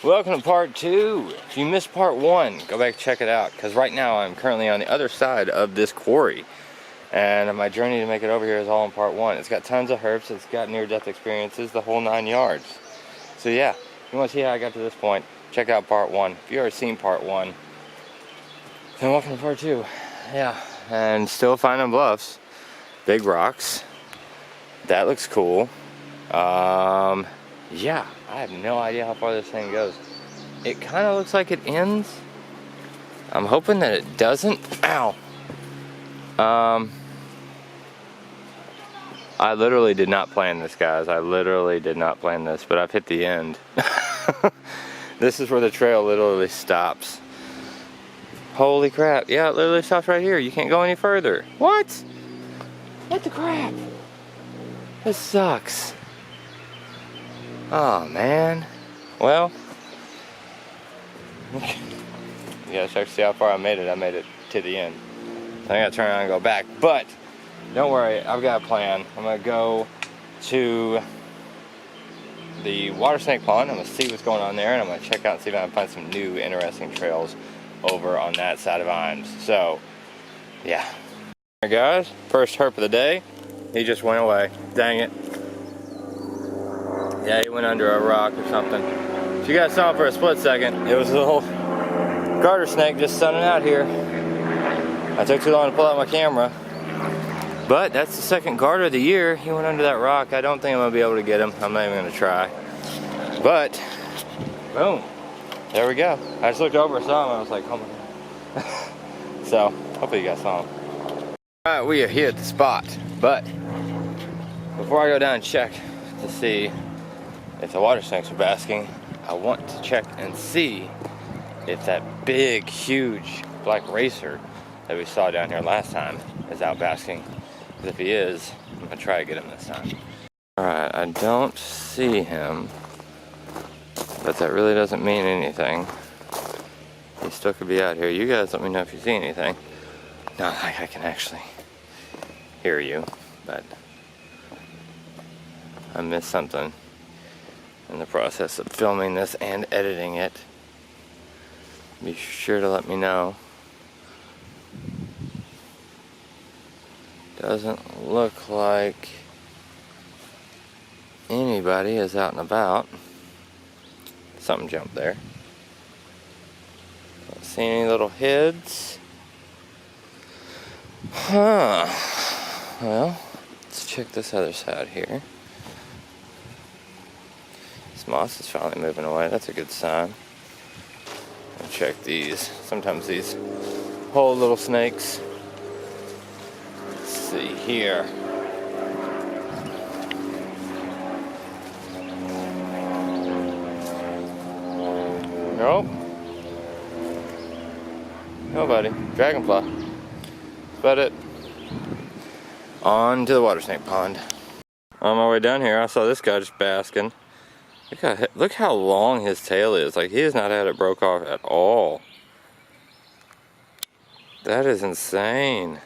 Welcome to part 2. If you missed part 1, go back and check it out, because right now I'm currently on the other side of this quarry. And my journey to make it over here is all in part 1. It's got tons of herps, it's got near-death experiences, the whole 9 yards. So yeah, if you want to see how I got to this point, check out part 1. If you've already seen part 1, then welcome to part 2. Yeah, and still finding bluffs. Big rocks. That looks cool. Yeah, I have no idea how far this thing goes. It kind of looks like it ends. I'm hoping that it doesn't. Ow! I literally did not plan this, guys. I literally did not plan this, but I've hit the end. This is where the trail literally stops. Holy crap. Yeah, it literally stops right here. You can't go any further. What? What the crap? This sucks. Oh man. Well, you gotta check to see how far I made it. I made it to the end. I gotta turn around and go back. But don't worry, I've got a plan. I'm gonna go to the water snake pond. I'm gonna see what's going on there, and I'm gonna check out and see if I can find some new interesting trails over on that side of iJams. So, yeah. Alright guys, first herp of the day. He just went away. Dang it. Yeah, he went under a rock or something. If you guys saw him for a split second, it was a little garter snake just sunning out here. I took too long to pull out my camera. But that's the second garter of the year. He went under that rock. I don't think I'm going to be able to get him. I'm not even going to try. But, boom. There we go. I just looked over and saw him and I was like, oh my god. So, hopefully you guys saw him. Alright, we are here at the spot. But, before I go down and check to see if the water snakes are basking, I want to check and see if that big, huge black racer that we saw down here last time is out basking. Because if he is, I'm going to try to get him this time. Alright, I don't see him, but that really doesn't mean anything. He still could be out here. You guys let me know if you see anything. Not like I can actually hear you, but I missed something in the process of filming this and editing it. Be sure to let me know. Doesn't look like anybody is out and about. Something jumped there. Don't see any little heads. Huh. Well, let's check this other side here. This moss is finally moving away. That's a good sign. I'll check these. Sometimes these whole little snakes. Let's see here. Nope. Nobody. Dragonfly. That's about it. On to the water snake pond. On my way down here, I saw this guy just basking. Look how long his tail is. Like, he has not had it broke off at all. That is insane.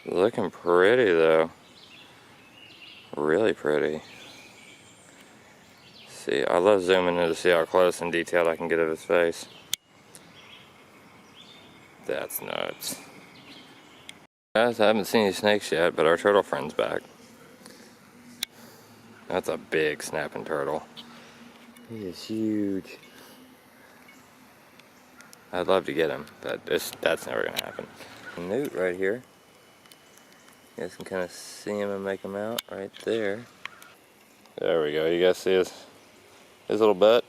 Looking pretty though. Really pretty. See, I love zooming in to see how close and detailed I can get of his face. That's nuts. Guys, I haven't seen any snakes yet, but our turtle friend's back. That's a big snapping turtle. He is huge. I'd love to get him, but that's never gonna happen. Newt right here. You guys can kind of see him and make him out right there. There we go. You guys see his little butt?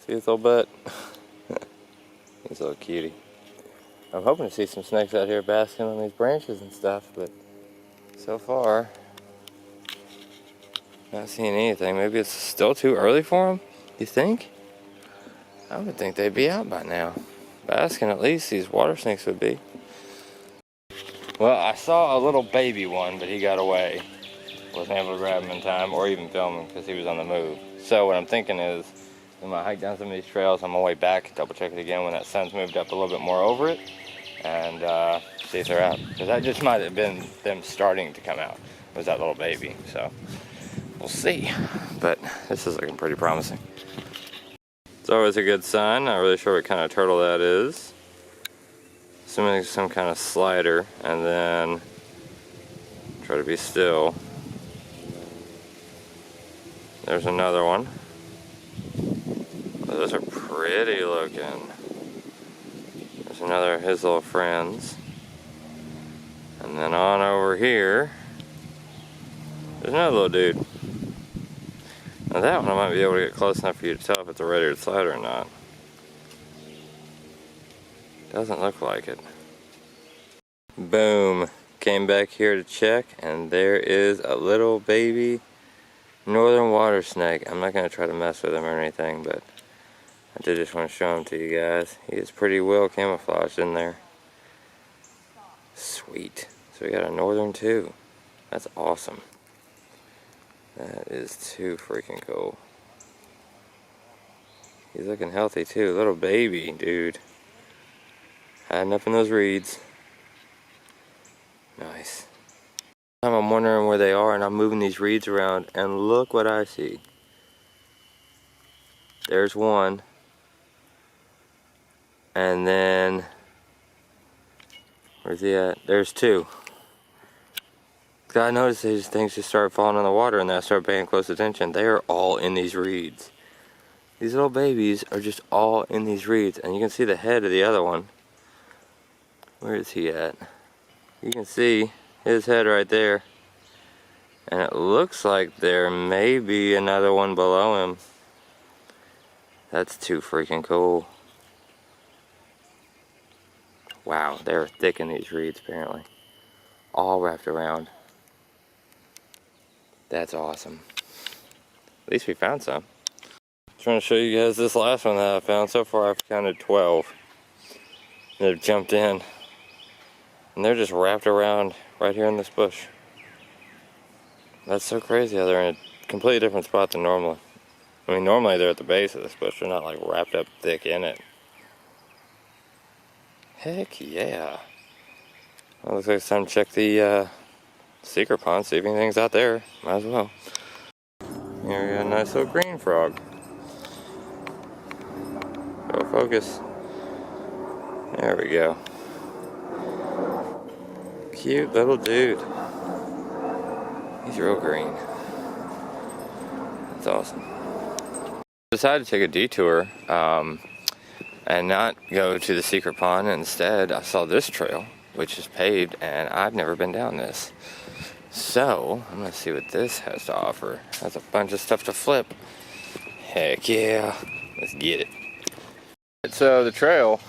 See his little butt? He's a little cutie. I'm hoping to see some snakes out here basking on these branches and stuff, but so far, not seeing anything. Maybe it's still too early for them, you think? I would think they'd be out by now. Basking, at least these water snakes would be. Well, I saw a little baby one, but he got away. Wasn't able to grab him in time or even film him because he was on the move. So what I'm thinking is, I'm gonna hike down some of these trails on my way back, double check it again when that sun's moved up a little bit more over it, and see if they're out. Because that just might have been them starting to come out, was that little baby. So we'll see. But this is looking pretty promising. It's always a good sign. Not really sure what kind of turtle that is. Assuming it's some kind of slider, and then try to be still. There's another one. Oh, those are pretty looking. There's another of his little friends. And then on over here, there's another little dude. Now that one I might be able to get close enough for you to tell if it's a red-eared slider or not. Doesn't look like it. Boom. Came back here to check, and there is a little baby northern water snake. I'm not going to try to mess with him or anything, but I did just want to show him to you guys. He is pretty well camouflaged in there. Sweet. So we got a northern too. That's awesome. That is too freaking cool. He's looking healthy too. Little baby, dude. Hiding up in those reeds. Nice. I'm wondering where they are, and I'm moving these reeds around, and look what I see. There's one. And then, where's he at? There's two. I noticed these things just started falling in the water, and then I started paying close attention. They are all in these reeds. These little babies are just all in these reeds, and you can see the head of the other one. Where is he at? You can see his head right there. And it looks like there may be another one below him. That's too freaking cool. Wow, they're thick in these reeds apparently. All wrapped around. That's awesome. At least we found some. Trying to show you guys this last one that I found. So far I've counted 12. They've jumped in. And they're just wrapped around right here in this bush. That's so crazy how they're in a completely different spot than normally. I mean, normally they're at the base of this bush. They're not like wrapped up thick in it. Heck yeah. Well, looks like it's time to check the secret pond, see if anything's out there. Might as well. Here we got a nice little green frog. Go focus. There we go. Cute little dude. He's real green. That's awesome. I decided to take a detour and not go to the secret pond. Instead, I saw this trail, which is paved, and I've never been down this. So, I'm going to see what this has to offer. Has a bunch of stuff to flip. Heck yeah. Let's get it. So, the trail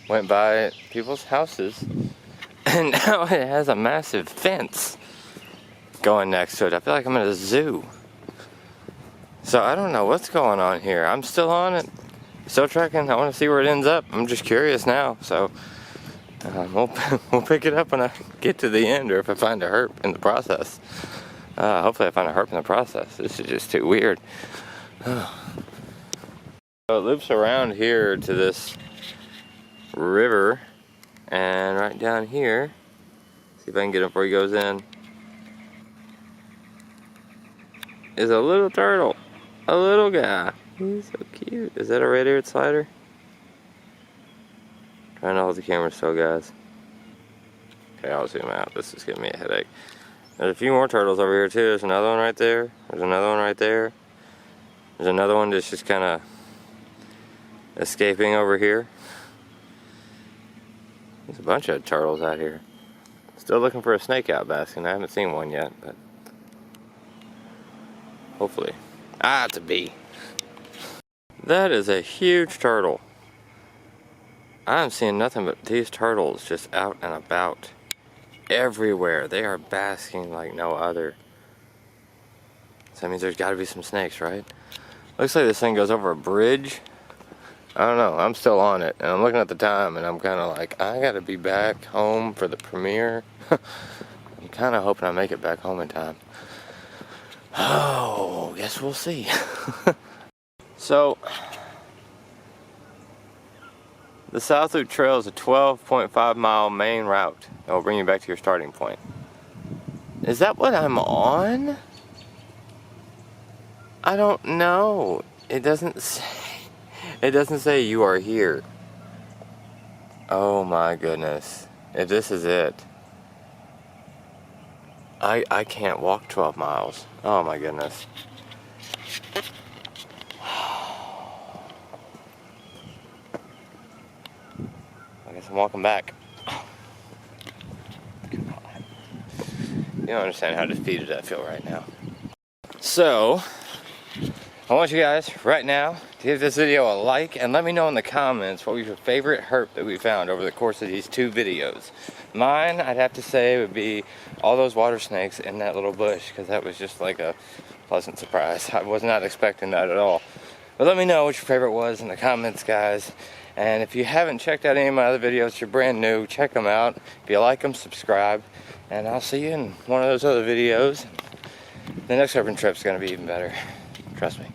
went by people's houses, and now it has a massive fence going next to it. I feel like I'm in a zoo. So, I don't know what's going on here. I'm still on it. Still tracking. I want to see where it ends up. I'm just curious now. So, we'll pick it up when I get to the end, or if I find a herp in the process. Hopefully I find a herp in the process. This is just too weird. So it loops around here to this river, and right down here, see if I can get him before he goes in, is a little turtle. A little guy. He's so cute. Is that a red-eared slider? Trying to hold the camera still, guys. Okay, I'll zoom out. This is giving me a headache. There's a few more turtles over here too. There's another one right there. There's another one right there. There's another one that's just kind of escaping over here. There's a bunch of turtles out here. Still looking for a snake out basking. I haven't seen one yet, but hopefully. Ah, it's a bee. That is a huge turtle. I'm seeing nothing but these turtles just out and about everywhere. They are basking like no other. So that means there's got to be some snakes, right? Looks like this thing goes over a bridge. I don't know. I'm still on it, and I'm looking at the time, and I'm kind of like, I got to be back home for the premiere. I'm kind of hoping I make it back home in time. Oh, guess we'll see. So, the South Loop Trail is a 12.5 mile main route that will bring you back to your starting point. Is that what I'm on? I don't know. It doesn't say you are here. Oh my goodness. If this is it. I can't walk 12 miles. Oh my goodness. I guess I'm walking back. You don't understand how defeated I feel right now. So, I want you guys right now to give this video a like and let me know in the comments what was your favorite herp that we found over the course of these 2 videos. Mine, I'd have to say, would be all those water snakes in that little bush, because that was just like a pleasant surprise. I was not expecting that at all. But let me know what your favorite was in the comments, guys. And if you haven't checked out any of my other videos, you're brand new, check them out. If you like them, subscribe. And I'll see you in one of those other videos. The next urban trip's gonna be even better. Trust me.